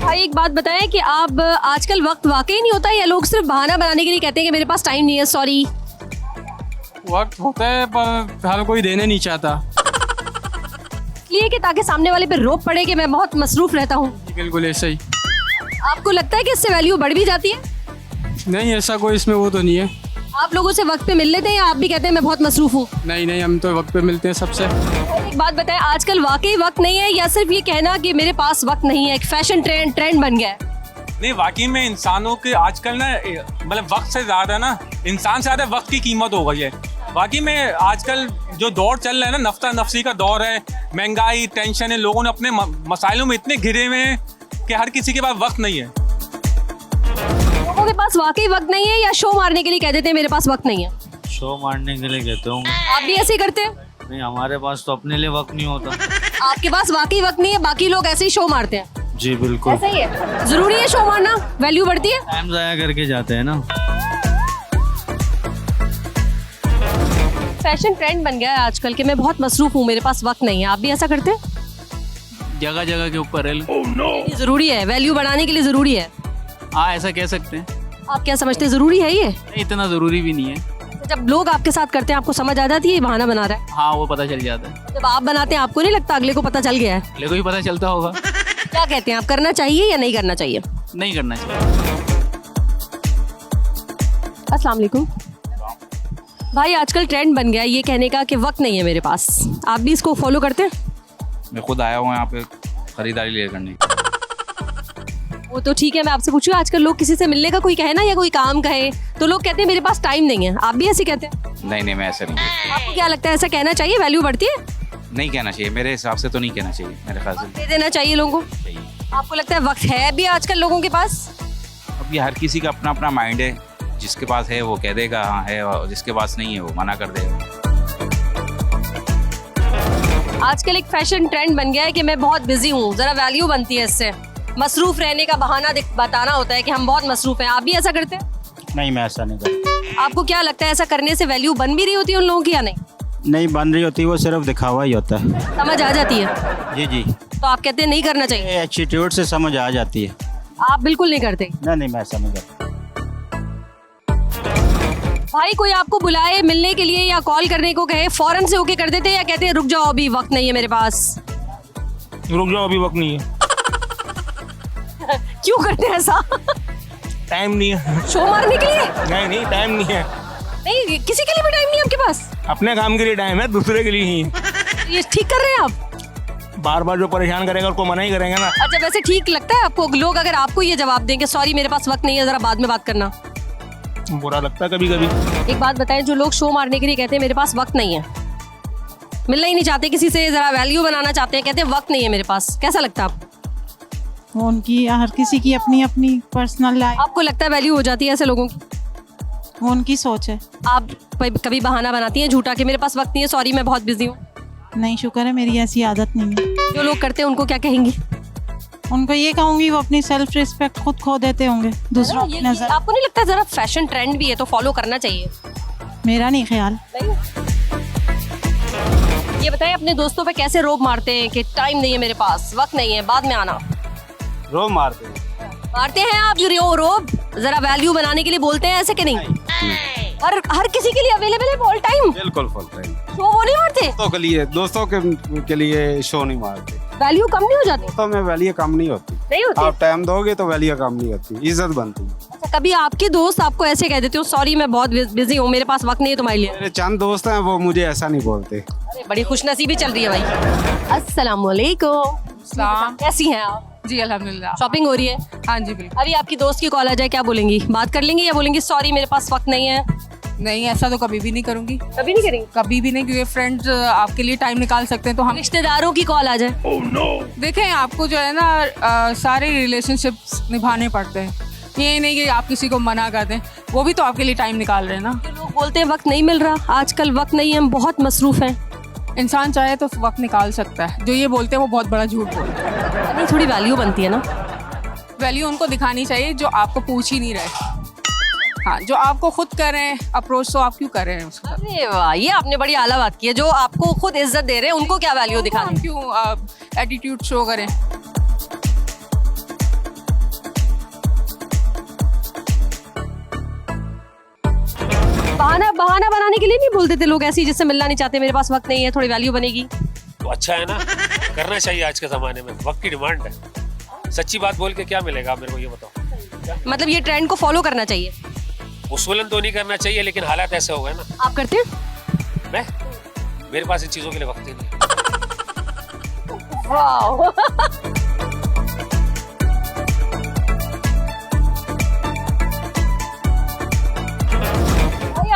भाई एक बात बताएं कि आप आजकल वक्त वाकई नहीं होता या लोग सिर्फ बहाना बनाने के लिए कहते हैं कि मेरे पास टाइम नहीं है, सॉरी? वक्त होता है पर हर कोई देने नहीं चाहता। इसलिए कि ताकि सामने वाले पे रोप पड़े कि मैं बहुत मसरूफ रहता हूँ। बिल्कुल ऐसा ही। आपको लगता है कि इससे वैल्यू बढ़ भी जाती है? नहीं, ऐसा कोई इसमें वो तो नहीं है। आप लोगों से वक्त पे मिल लेते हैं या आप भी कहते हैं मैं बहुत मसरूफ हूँ? नहीं, हम तो वक्त पे मिलते हैं सबसे। एक बात बताएं, आजकल वाकई वक्त नहीं है या सिर्फ ये कहना कि मेरे पास वक्त नहीं है एक फैशन ट्रेंड बन गया है? नहीं, वाकई में इंसानों के आजकल ना मतलब वक्त से ज़्यादा ना इंसान से ज़्यादा वक्त की कीमत हो गई है। वाकई में आजकल जो दौर चल रहा है ना, नफ्ता नफसी का दौर है, महंगाई, टेंशन है, लोगों ने अपने मसाइलों में इतने घिरे हुए हैं कि हर किसी के पास वक्त नहीं है। लोगों के पास वाकई वक्त नहीं है या शो मारने के लिए कह देते हैं मेरे पास वक्त नहीं है? शो मारने के लिए कहते हूँ। आप भी ऐसे ही करते हैं? नहीं, हमारे पास तो अपने लिए वक्त नहीं होता। आपके पास वाकई वक्त नहीं है, बाकी लोग ऐसे ही शो मारते हैं? जी बिल्कुल। ऐसा ही है। जरूरी है शो मारना? वैल्यू बढ़ती है? टाइम जाया करके जाते हैं ना। फैशन ट्रेंड बन गया है आजकल के मैं बहुत मसरूफ हूँ, मेरे पास वक्त नहीं है। आप भी ऐसा करते हैं? जगह जगह के ऊपर है। ये जरूरी है, वैल्यू बढ़ाने के लिए जरूरी है। हाँ, ऐसा कह सकते हैं। आप क्या समझते हैं, जरूरी है ये? नहीं, इतना ज़रूरी भी नहीं है। जब लोग आपके साथ करते हैं आपको समझ आ जाती है ये बहाना बना रहा है? हाँ, वो पता चल जाता है। जब आप बनाते हैं आपको नहीं लगता अगले को पता चल गया है? अगले को भी पता चलता होगा। क्या कहते हैं आप, करना चाहिए या नहीं करना चाहिए? नहीं करना चाहिए। अस्सलाम वालेकुम। भाई आजकल ट्रेंड बन गया है ये कहने का कि वक्त नहीं है मेरे पास, आप भी इसको फॉलो करते हैं? मैं खुद आया हूँ यहाँ पे खरीदारी ले करने। वो तो ठीक है, मैं आपसे पूछूँ आजकल लोग किसी से मिलने का कोई कहे ना या कोई काम कहे तो लोग कहते हैं मेरे पास टाइम नहीं है, आप भी ऐसे कहते हैं? नहीं, मैं ऐसे नहीं। आपको क्या लगता है ऐसा कहना चाहिए, वैल्यू बढ़ती है? नहीं कहना चाहिए, मेरे हिसाब से तो नहीं कहना चाहिए। मेरे ख्याल वक्त दे देना चाहिए लोगों को। से आपको लगता है वक्त है भी आजकल लोगों के पास? अब ये हर किसी का अपना अपना माइंड है, जिसके पास है वो कह देगा हाँ है, और जिसके पास नहीं है वो मना कर देगा। आजकल एक फैशन ट्रेंड बन गया है कि मैं बहुत बिजी हूँ, जरा वैल्यू बनती है इससे। मसरूफ रहने का बहाना बताना होता है कि हम बहुत मसरूफ हैं। आप भी ऐसा करते हैं? नहीं, मैं ऐसा नहीं करता। आपको क्या लगता है ऐसा करने से वैल्यू बन भी रही होती है उन लोगों की या नहीं? नहीं बन रही होती, वो सिर्फ दिखावा ही होता है। समझ आ जाती है? जी जी, तो आप कहते हैं नहीं करना चाहिए? एटीट्यूड से समझ आ जाती है। आप बिल्कुल नहीं करते? नहीं, मैं ऐसा नहीं करता। भाई कोई आपको बुलाए मिलने के लिए या कॉल करने को कहे फौरन से ओके कर देते हैं या कहते हैं रुक जाओ अभी वक्त नहीं है मेरे पास? रुक जाओ अभी वक्त नहीं है। क्यों करते हैं ऐसा? टाइम नहीं है। शो मारने के लिए? नहीं, टाइम नहीं है। नहीं, किसी के लिए भी टाइम नहीं है आपके पास? अपने काम के लिए टाइम है, दूसरे के लिए ही है। ये ठीक कर रहे हैं आप? बार बार जो परेशान करेगा उसको मना ही करेंगे ना। अच्छा, वैसे ठीक लगता है आपको लोग अगर आपको ये जवाब दें कि सॉरी मेरे पास वक्त नहीं है, जरा बाद में बात करना? बुरा लगता है कभी कभी। एक बात बताएं, जो लोग शो मारने के लिए कहते हैं मेरे पास वक्त नहीं है, मिलना ही नहीं चाहते किसी से, जरा वैल्यू बनाना चाहते हैं, कहते हैं वक्त नहीं है मेरे पास, कैसा लगता है आपको? उनकी हर किसी की अपनी अपनी पर्सनल लाइफ, आपको लगता है वैल्यू हो जाती है ऐसे लोगों की? वो उनकी सोच है। आप कभी बहाना बनाती हैं झूठा कि मेरे पास वक्त नहीं है, सॉरी मैं बहुत बिजी हूँ? नहीं, शुक्र है मेरी ऐसी आदत नहीं है। जो लोग करते हैं उनको क्या कहेंगी? उनको ये कहूंगी वो अपनी सेल्फ रिस्पेक्ट खुद खो देते होंगे दूसरों की नजर। आपको नहीं लगता जरा फैशन ट्रेंड भी है तो फॉलो करना चाहिए? मेरा नहीं ख्याल। ये बताइए अपने दोस्तों पे कैसे रोब मारते हैं कि टाइम नहीं है मेरे पास, वक्त नहीं है, बाद में आना? रोब मारते हैं आप जो रोब जरा वैल्यू बनाने के लिए बोलते हैं ऐसे कि नहीं? हर किसी के लिए अवेलेबल है ऑल टाइम? बिल्कुल फुल टाइम। शो वो नहीं मारते? दोस्तों के लिए शो नहीं मारते। वैल्यू कम नहीं हो जाती? दोस्तों में वैल्यू कम नहीं होती। नहीं होती? आप टाइम दोगे तो वैल्यू कम नहीं होती, इज्जत बनती है। अच्छा, कभी आपके दोस्त आपको ऐसे कह देते हो सॉरी मैं बहुत बिजी हूँ, मेरे पास वक्त नहीं है तुम्हारे लिए? मेरे चंद दोस्त हैं वो मुझे ऐसा नहीं बोलते। अरे बड़ी खुशनसीबी चल रही है भाई। अस्सलाम वालेकुम। कैसी हैं आप? जी अल्हम्दुलिल्लाह। शॉपिंग हो रही है? हाँ जी बिल्कुल। अभी आपकी दोस्त की कॉल आ जाए क्या बोलेंगी, बात कर लेंगी या बोलेंगी सॉरी मेरे पास वक्त नहीं है? नहीं, ऐसा तो कभी भी नहीं करूंगी। कभी नहीं करेंगी? कभी भी नहीं, क्योंकि फ्रेंड्स आपके लिए टाइम निकाल सकते हैं तो हम। रिश्तेदारों की कॉल आ जाए? देखें, आपको जो है ना सारे रिलेशनशिप्स निभाने पड़ते हैं, ये नहीं कि आप किसी को मना कर दें, वो भी तो आपके लिए टाइम निकाल रहे हैं ना। जो लोग बोलते हैं वक्त नहीं मिल रहा, आजकल वक्त नहीं है, हम बहुत मसरूफ हैं। इंसान चाहे तो वक्त निकाल सकता है, जो ये बोलते हैं वो बहुत बड़ा झूठ बोलते हैं। नहीं, थोड़ी वैल्यू बनती है ना? वैल्यू उनको दिखानी चाहिए जो आपको पूछ ही नहीं रहे। हाँ, जो आपको खुद कर रहे हैं अप्रोच, तो आप क्यों कर रहे हैं उसको? अरे वाह, ये आपने बड़ी आला बात की है। जो आपको खुद इज्जत दे रहे हैं उनको क्या वैल्यू दिखानी? क्यों एटीट्यूड शो करें? बहाना बनाने के लिए नहीं बोलते थे लोग ऐसे ही, जिससे मिलना नहीं चाहते, मेरे पास वक्त नहीं है, थोड़ी वैल्यू बनेगी। तो अच्छा है ना, करना चाहिए आज के ज़माने में, वक्त की डिमांड है। सच्ची बात बोल के क्या मिलेगा आप मेरे को ये बताओ। मतलब ये ट्रेंड को फॉलो करना चाहिए। उसूलन तो नहीं करना चाहिए, लेकिन हालात ऐसे हो गए ना। आप करते हैं? मैं, मेरे पास इन चीज़ों के लिए वक्त ही नहीं। वाह।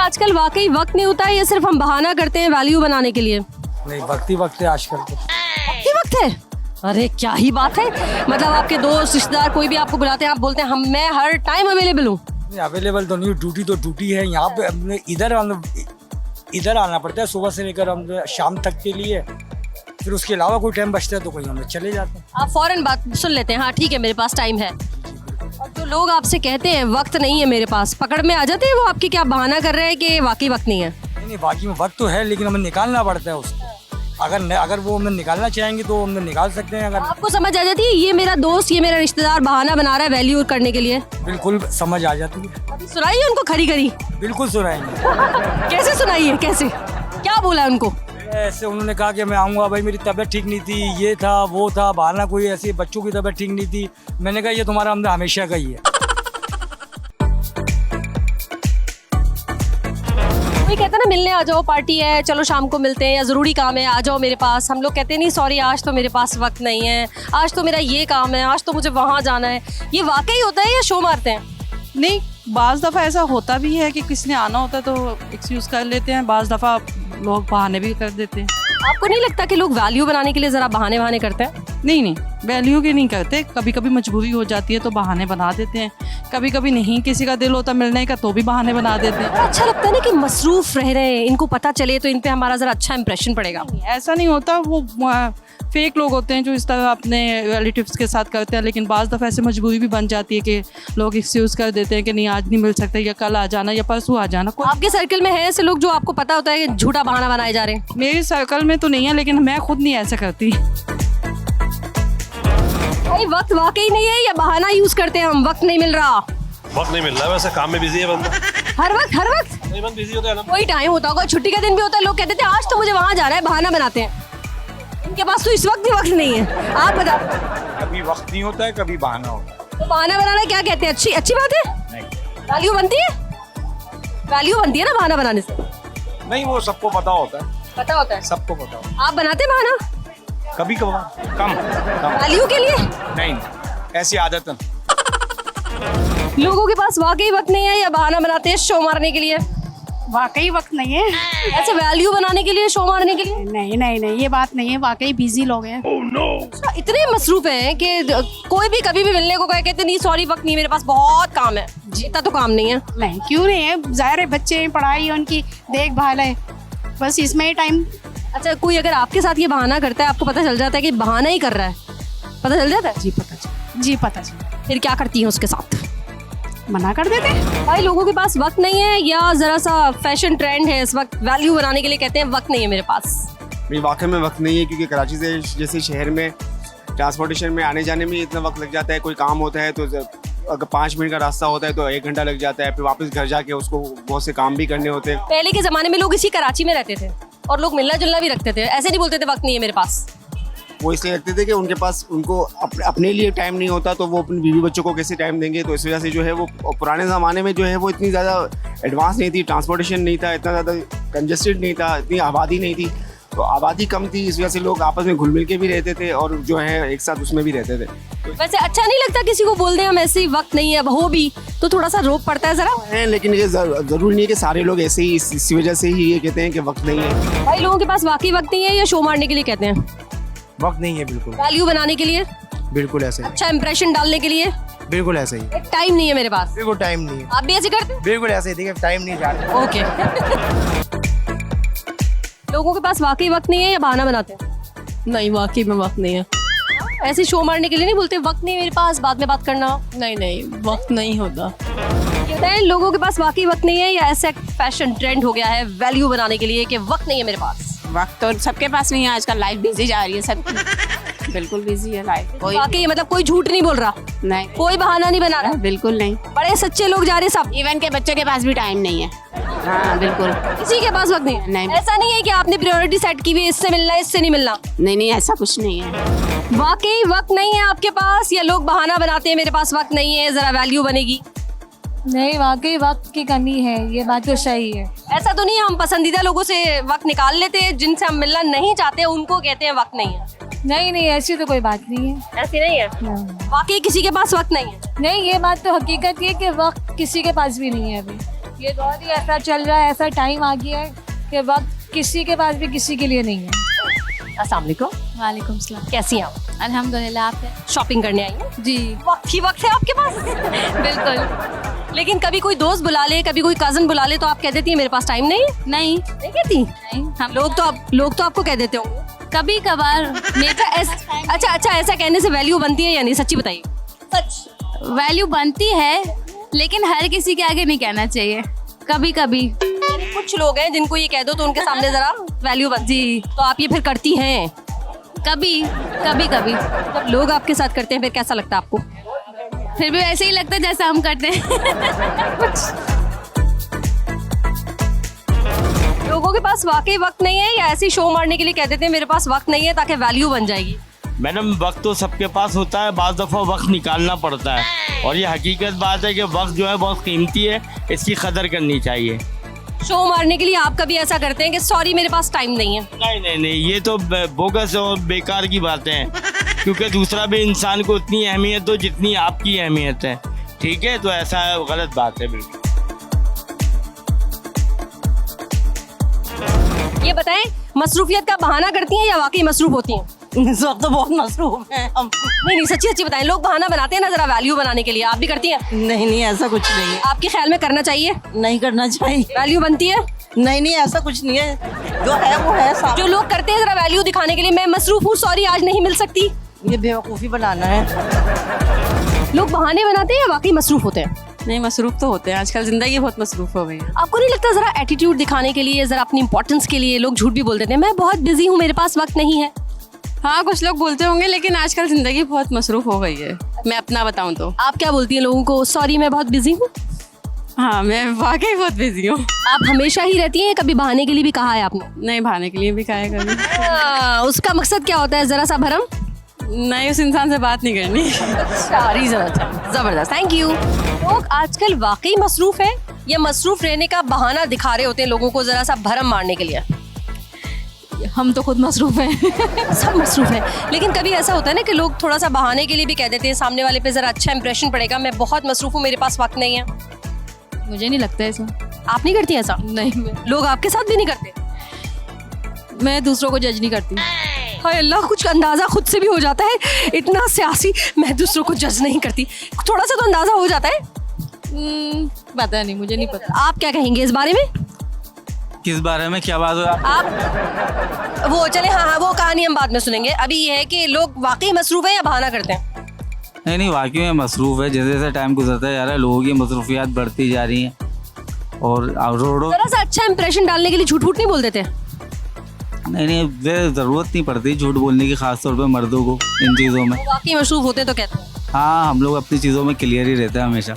आजकल वाकई वक्त नहीं होता है, ये सिर्फ हम बहाना करते हैं वैल्यू बनाने के लिए? नहीं, वक्त है आजकल तो। वक्त है? अरे क्या ही बात है, मतलब आपके दोस्त रिश्तेदार कोई भी आपको बुलाते हैं, आप बोलते हैं मैं हर टाइम अवेलेबल हूँ? अवेलेबल तो नहीं, ड्यूटी तो ड्यूटी है। यहाँ पे हमने इधर आना पड़ता है सुबह से लेकर हम शाम तक के लिए, फिर उसके अलावा कोई टाइम बचता है तो कहीं हम चले जाते हैं। आप फौरन बात सुन लेते हैं, हाँ ठीक है मेरे पास टाइम है। और जो लोग आपसे कहते हैं वक्त नहीं है मेरे पास, पकड़ में आ जाते हैं वो आपके, क्या बहाना कर रहे हैं कि वाकई वक्त नहीं है? नहीं, वाकई में वक्त तो है, लेकिन हमें निकालना पड़ता है उसको। अगर वो हमें निकालना चाहेंगे तो हम निकाल सकते हैं। अगर आपको समझ आ जाती है ये मेरा दोस्त, ये मेरा रिश्तेदार बहाना बना रहा है वैल्यू करने के लिए? बिल्कुल समझ आ जाती है। सुनाइए उनको खरी खरी। बिल्कुल सुनाएंगे। कैसे सुनाइए, कैसे, क्या बोला उनको? ऐसे उन्होंने कहा कि मैं आऊँगा, भाई मेरी तबीयत ठीक नहीं थी, ये था वो था, बहाना कोई ऐसे बच्चों की तबीयत ठीक नहीं थी। मैंने कहा ये तुम्हारा हमने हमेशा का ही है। कोई कहता ना मिलने आ जाओ, पार्टी है चलो शाम को मिलते हैं, या ज़रूरी काम है आ जाओ मेरे पास। हम लोग कहते हैं नहीं सॉरी आज तो मेरे पास वक्त नहीं है, आज तो मेरा ये काम है, आज तो मुझे वहाँ जाना है। ये वाकई होता है या शो मारते हैं? नहीं, बाज़ दफ़ा ऐसा होता भी है कि किसी ने आना होता है तो एक्सक्यूज़ कर लेते हैं, बाज़ दफ़ा लोग बहाने भी कर देते हैं। आपको नहीं लगता कि लोग वैल्यू बनाने के लिए ज़रा बहाने बहाने करते हैं? नहीं, वैल्यू के नहीं करते, कभी कभी मजबूरी हो जाती है तो बहाने बना देते हैं, कभी कभी नहीं किसी का दिल होता मिलने का तो भी बहाने बना देते हैं। अच्छा लगता है ना कि मसरूफ रह रहे हैं, इनको पता चले तो इन पे हमारा ज़रा अच्छा इंप्रेशन पड़ेगा। ऐसा नहीं होता, वो फेक लोग होते हैं जो इस तरह अपने रिलेटिव्स के साथ करते हैं, लेकिन बाज़ दफ़ा ऐसे मजबूरी भी बन जाती है कि लोग एक्सक्यूज़ कर देते हैं कि नहीं आज नहीं मिल सकते, या कल आ जाना या परसों आ जाना। आपके सर्कल में है ऐसे लोग जो आपको पता होता है कि झूठा बहाना बनाए जा रहे हैं? मेरे सर्कल में तो नहीं है, लेकिन मैं खुद नहीं ऐसा करती। भाई वक्त वाकई नहीं है या बहाना यूज करते हैं हम, वक्त नहीं मिल रहा? वक्त नहीं मिल रहा, वैसे काम में बिजी है बंदा। हर वक्त नहीं बंदा बिजी होता है ना। कोई टाइम होता होगा, छुट्टी का दिन भी होता है, लोग कहते थे आज तो मुझे वहाँ जाना है, बहाना बनाते हैं। इनके पास तो इस वक्त भी वक्त नहीं है। आप बताओ। कभी वक्त नहीं होता है, कभी बहाना होता है। तो बहाना बनाना क्या कहते हैं? अच्छी बात है? वैल्यू बनती है? वैल्यू बनती है ना बहाना बनाने से? नहीं, वो सबको पता होता है। पता होता है सबको पता होता है। आप बनाते हैं बहाना? कभी कभार, कम। वैल्यू के लिए? नहीं, ऐसी आदत है। लोगों के पास वाकई वक्त नहीं है या बहाना बनाते हैं शो मारने के लिए? वाकई वक्त नहीं है। ऐसे वैल्यू बनाने के लिए, शो मारने के लिए? नहीं, ये बात नहीं है, वाकई बिजी लोग हैं। अच्छा, इतने मसरूफ हैं कि कोई भी कभी भी मिलने को कहते नहीं सॉरी वक्त नहीं मेरे पास, बहुत काम है। इतना तो काम नहीं है। नहीं, क्यों नहीं है, जाहिर है बच्चे हैं, पढ़ाई है, उनकी देखभाल है, बस इसमें ही टाइम। अच्छा, कोई अगर आपके साथ ये बहाना करता है, आपको पता चल जाता है कि बहाना ही कर रहा है, पता चल जाता है? जी पता चल। फिर क्या करती है उसके साथ? मना कर देते हैं। भाई लोगों के पास वक्त नहीं है या जरा सा फैशन ट्रेंड है इस वक्त, वैल्यू बनाने के लिए कहते हैं वक्त नहीं है मेरे पास? वाकई में वक्त नहीं है, क्योंकि कराची से जैसे शहर में ट्रांसपोर्टेशन में आने जाने में इतना वक्त लग जाता है। कोई काम होता है तो अगर 5 मिनट का रास्ता होता है तो 1 घंटा लग जाता है, फिर वापस घर जाके उसको बहुत से काम भी करने होते हैं। पहले के ज़माने में लोग इसी कराची में रहते थे और लोग मिलना जुलना भी रखते थे, ऐसे नहीं बोलते थे वक्त नहीं है मेरे पास। वो इसलिए रखते थे कि उनके पास उनको अपने लिए टाइम नहीं होता, तो वो अपने बीवी बच्चों को कैसे टाइम देंगे। तो इस वजह से जो है वो पुराने ज़माने में जो है वो इतनी ज़्यादा एडवांस नहीं थी, ट्रांसपोर्टेशन नहीं था, इतना ज़्यादा कंजेस्टेड नहीं था, इतनी आबादी नहीं थी, तो आबादी कम थी, इस वजह से लोग आपस में घुल मिल के भी रहते थे और जो है एक साथ उसमें भी रहते थे। वैसे अच्छा नहीं लगता किसी को बोल दें हम ऐसे ही वक्त नहीं है, अब हो भी तो थोड़ा सा रोक पड़ता है जरा है, लेकिन ये जरूरी नहीं है कि सारे लोग ऐसे ही इसी वजह से ही ये कहते हैं कि वक्त नहीं है। भाई लोगों के पास वाकई वक्त नहीं है या शो मारने के लिए कहते हैं? वक्त नहीं है, बिल्कुल वैल्यू बनाने के लिए, बिल्कुल ऐसे, अच्छा इंप्रेशन डालने के लिए, बिल्कुल ऐसे ही। टाइम नहीं है मेरे पास, बिल्कुल टाइम नहीं है। आप भी ऐसे करते हैं? बिल्कुल ऐसे ही, देखिए टाइम नहीं जाता। ओके। लोगों के पास वाकई वक्त नहीं है या बहाना बनाते हैं? नहीं, वाकई में वक्त नहीं है। ऐसे शो मारने के लिए नहीं बोलते वक्त नहीं मेरे पास, बाद में बात करना? नहीं, वक्त नहीं होता। कहते हैं लोगों के पास वाकई वक्त नहीं है या ऐसा फैशन ट्रेंड हो गया है वैल्यू बनाने के लिए कि वक्त नहीं है मेरे पास? वक्त तो सबके पास नहीं है, आजकल लाइफ बिजी जा रही है सब। बिल्कुल बिजी है लाइफ। कोई वाकई मतलब कोई झूठ नहीं बोल रहा, नहीं, कोई बहाना नहीं बना रहा, बिल्कुल नहीं। बड़े सच्चे लोग जा रहे सब। इवन के बच्चों के पास भी टाइम नहीं है। हाँ बिल्कुल। किसी के पास वक्त नहीं है? नहीं। ऐसा नहीं है कि आपने प्रायोरिटी सेट की हुई, इससे मिलना है इससे नहीं मिलना? नहीं नहीं, ऐसा कुछ नहीं है। वाकई वक्त नहीं है आपके पास, या लोग बहाना बनाते हैं मेरे पास वक्त नहीं है, जरा वैल्यू बनेगी? नहीं, वाकई वक्त की कमी है, ये बात तो सही है। ऐसा तो नहीं है हम पसंदीदा लोगों से वक्त निकाल लेते हैं, जिनसे हम मिलना नहीं चाहते उनको कहते हैं वक्त नहीं है? नहीं, ऐसी तो कोई बात नहीं है। ऐसी नहीं है? वाकई किसी के पास वक्त नहीं है? नहीं, ये बात तो हकीकत है कि वक्त किसी के पास भी नहीं है अभी। ये दौर ही ऐसा चल रहा है, ऐसा टाइम आ गया है कि वक्त किसी के पास भी किसी के लिए नहीं है। अस्सलाम वालेकुम। वालेकुम सलाम। कैसी हैं आप? अल्हम्दुलिल्लाह। आप शॉपिंग करने आई हैं? जी। वक्त ही वक्त है आपके पास? बिल्कुल। लेकिन कभी कोई दोस्त बुला ले, कभी कोई कजन बुला ले तो आप कह देती है मेरे पास टाइम नहीं है? नहीं कहती? नहीं, हम लोग तो आपको कह देते होंगे कभी कभार। अच्छा, ऐसा कहने से वैल्यू बनती है या नहीं, सच्ची बताइए। सच वैल्यू बनती है, लेकिन हर किसी के आगे नहीं कहना चाहिए, कभी कभी। कुछ लोग हैं जिनको ये कह दो तो उनके सामने जरा वैल्यू बनती है, तो आप ये फिर करती हैं? कभी कभी। जब लोग आपके साथ करते हैं फिर कैसा लगता है आपको? फिर भी वैसे ही लगता है जैसा हम करते हैं। लोगों के पास वाकई वक्त नहीं है, या ऐसी शो मारने के लिए कह देते हैं मेरे पास वक्त नहीं है ताकि वैल्यू बन जाएगी? मैडम, वक्त तो सबके पास होता है, बाज़ दफ़ा वक्त निकालना पड़ता है, और ये हकीकत बात है कि वक्त जो है बहुत कीमती है, इसकी कदर करनी चाहिए। शो मारने के लिए आप कभी ऐसा करते हैं कि सॉरी मेरे पास टाइम नहीं है? नहीं, ये तो बोगस और बेकार की बातें हैं, क्योंकि दूसरा भी इंसान को उतनी अहमियत दो जितनी आपकी अहमियत है, ठीक है? तो ऐसा गलत बात है बिल्कुल। ये बताएं, मसरूफियत का बहाना करती हैं या वाकई मसरूफ होती हैं? इस वक्त तो बहुत मसरूफ है हम। नहीं, सच्ची बताएं, लोग बहाना बनाते हैं ना जरा वैल्यू बनाने के लिए, आप भी करती हैं? नहीं, ऐसा कुछ नहीं है। आपके ख्याल में करना चाहिए? नहीं करना चाहिए। वैल्यू बनती है? नहीं, ऐसा कुछ नहीं है, जो है वो है। जो लोग करते हैं जरा वैल्यू दिखाने के लिए, मैं मसरूफ हूँ, सॉरी आज नहीं मिल सकती, ये बेवकूफ़ी बनाना है। लोग बहाने बनाते हैं या वाकई मसरूफ होते हैं? नहीं, मसरूफ तो होते हैं, आजकल जिंदगी बहुत मसरूफ हो गई है। आपको नहीं लगता जरा एटीट्यूड दिखाने के लिए, जरा अपनी इंपॉर्टेंस के लिए लोग झूठ भी बोल देते हैं, मैं बहुत बिजी हूँ, मेरे पास वक्त नहीं है? हाँ, कुछ लोग बोलते होंगे, लेकिन आजकल जिंदगी बहुत मसरूफ हो गई है। मैं अपना बताऊं तो। आप क्या बोलती हैं लोगों को? सॉरी मैं बहुत बिजी हूँ। हाँ, मैं वाकई बहुत बिजी हूँ। आप हमेशा ही रहती हैं, कभी बहाने के लिए भी कहा है आपने? नहीं, बहाने के लिए भी कहा है कभी। उसका मकसद क्या होता है, जरा सा भरम? नहीं, उस इंसान से बात नहीं करनी। जबरदस्त, थैंक यू। लोग आजकल वाकई मसरूफ है या मसरूफ रहने का बहाना दिखा रहे होते हैं लोगों को जरा सा भरम मारने के लिए? हम तो खुद मसरूफ हैं। सब मसरूफ है, लेकिन कभी ऐसा होता है ना कि लोग थोड़ा सा बहाने के लिए भी कह देते हैं, सामने वाले पे जरा अच्छा इंप्रेशन पड़ेगा, मैं बहुत मसरूफ हूँ, मेरे पास वक्त नहीं है। मुझे नहीं लगता ऐसा। आप नहीं करती ऐसा? नहीं। लोग आपके साथ भी नहीं करते? मैं दूसरों को जज नहीं करती। हाय अल्लाह, कुछ अंदाजा खुद से भी हो जाता है, इतना सियासी। मैं दूसरों को जज नहीं करती, थोड़ा सा तो अंदाजा हो जाता है। पता नहीं, मुझे नहीं पता। आप क्या कहेंगे इस बारे में? किस बारे में, क्या बात हो? आप वो चले, हाँ, वो कहानी हम बाद में सुनेंगे। अभी ये है कि लोग वाकई मसरूफ है या बहाना करते हैं? नहीं, वाकई में मसरूफ है। जैसे जैसे टाइम गुजरता जा रहा है, लोगों की मसरूफियात बढ़ती जा रही हैं, और रोडों जरा सा अच्छा इंप्रेशन डालने के लिए झूठ नहीं बोल देते? नहीं, ज़रूरत नहीं पड़ती झूठ बोलने की, खासतौर पे मर्दों को इन चीज़ों में। वाकई मसरूफ होते तो कहते हैं। हाँ, हम लोग अपनी चीज़ों में क्लियर ही रहते हैं हमेशा।